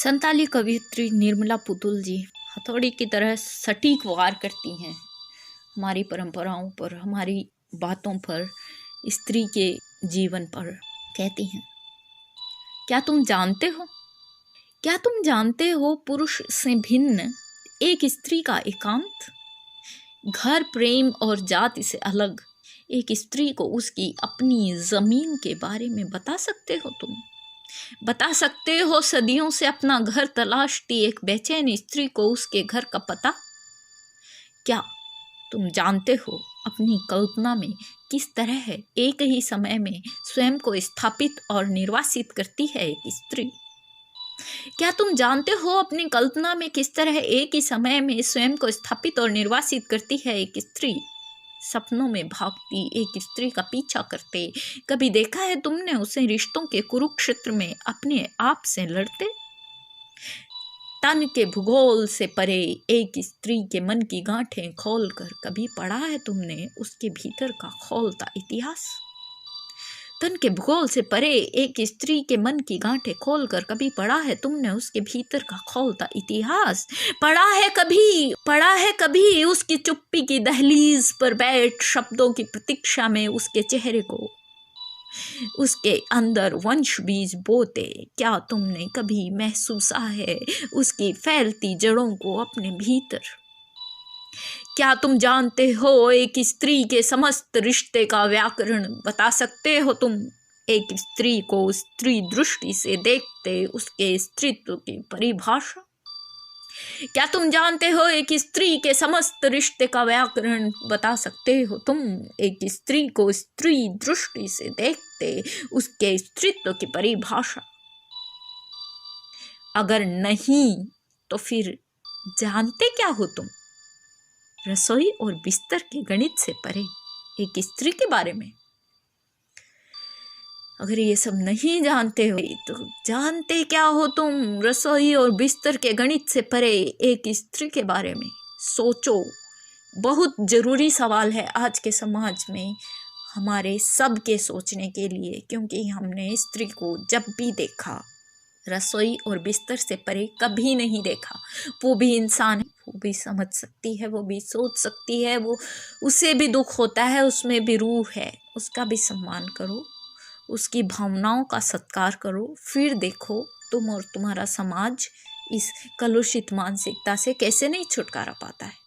संताली कवियत्री निर्मला पुतुल जी हथौड़ी की तरह सटीक वार करती हैं हमारी परंपराओं पर, हमारी बातों पर, स्त्री के जीवन पर। कहती हैं, क्या तुम जानते हो पुरुष से भिन्न एक स्त्री का एकांत? घर, प्रेम और जाति से अलग एक स्त्री को उसकी अपनी जमीन के बारे में बता सकते हो तुम? बता सकते हो सदियों से अपना घर तलाशती एक बेचैन स्त्री को उसके घर का पता? क्या तुम जानते हो अपनी कल्पना में किस तरह एक ही समय में स्वयं को स्थापित और निर्वासित करती है एक स्त्री? क्या तुम जानते हो अपनी कल्पना में किस तरह एक ही समय में स्वयं को स्थापित और निर्वासित करती है एक स्त्री? सपनों में भागती एक स्त्री का पीछा करते कभी देखा है तुमने उसे रिश्तों के कुरुक्षेत्र में अपने आप से लड़ते? तन के भूगोल से परे एक स्त्री के मन की गांठें खोलकर कभी पढ़ा है तुमने उसके भीतर का खोलता इतिहास? तन के भूगोल से परे एक स्त्री के मन की गांठें खोलकर कभी पढ़ा है तुमने उसके भीतर का खोलता इतिहास? पढ़ा है कभी उसकी चुप्पी की दहलीज पर बैठ शब्दों की प्रतीक्षा में उसके चेहरे को उसके अंदर वंश बीज बोते? क्या तुमने कभी महसूसा है उसकी फैलती जड़ों को अपने भीतर? क्या तुम जानते हो एक स्त्री के समस्त रिश्ते का व्याकरण बता सकते हो तुम? एक स्त्री को स्त्री दृष्टि से देखते उसके स्त्रीत्व की परिभाषा? क्या तुम जानते हो एक स्त्री के समस्त रिश्ते का व्याकरण बता सकते हो तुम? एक स्त्री को स्त्री दृष्टि से देखते उसके स्त्रीत्व की परिभाषा? अगर नहीं तो फिर जानते क्या हो तुम? रसोई और बिस्तर के गणित से परे एक स्त्री के बारे में? अगर ये सब नहीं जानते हो तो जानते क्या हो तुम रसोई और बिस्तर के गणित से परे एक स्त्री के बारे में? सोचो, बहुत जरूरी सवाल है आज के समाज में हमारे सबके सोचने के लिए, क्योंकि हमने स्त्री को जब भी देखा रसोई और बिस्तर से परे कभी नहीं देखा। वो भी इंसान है, वो भी समझ सकती है, वो भी सोच सकती है, वो उसे भी दुख होता है, उसमें भी रूह है, उसका भी सम्मान करो, उसकी भावनाओं का सत्कार करो। फिर देखो तुम और तुम्हारा समाज इस कलुषित मानसिकता से कैसे नहीं छुटकारा पाता है।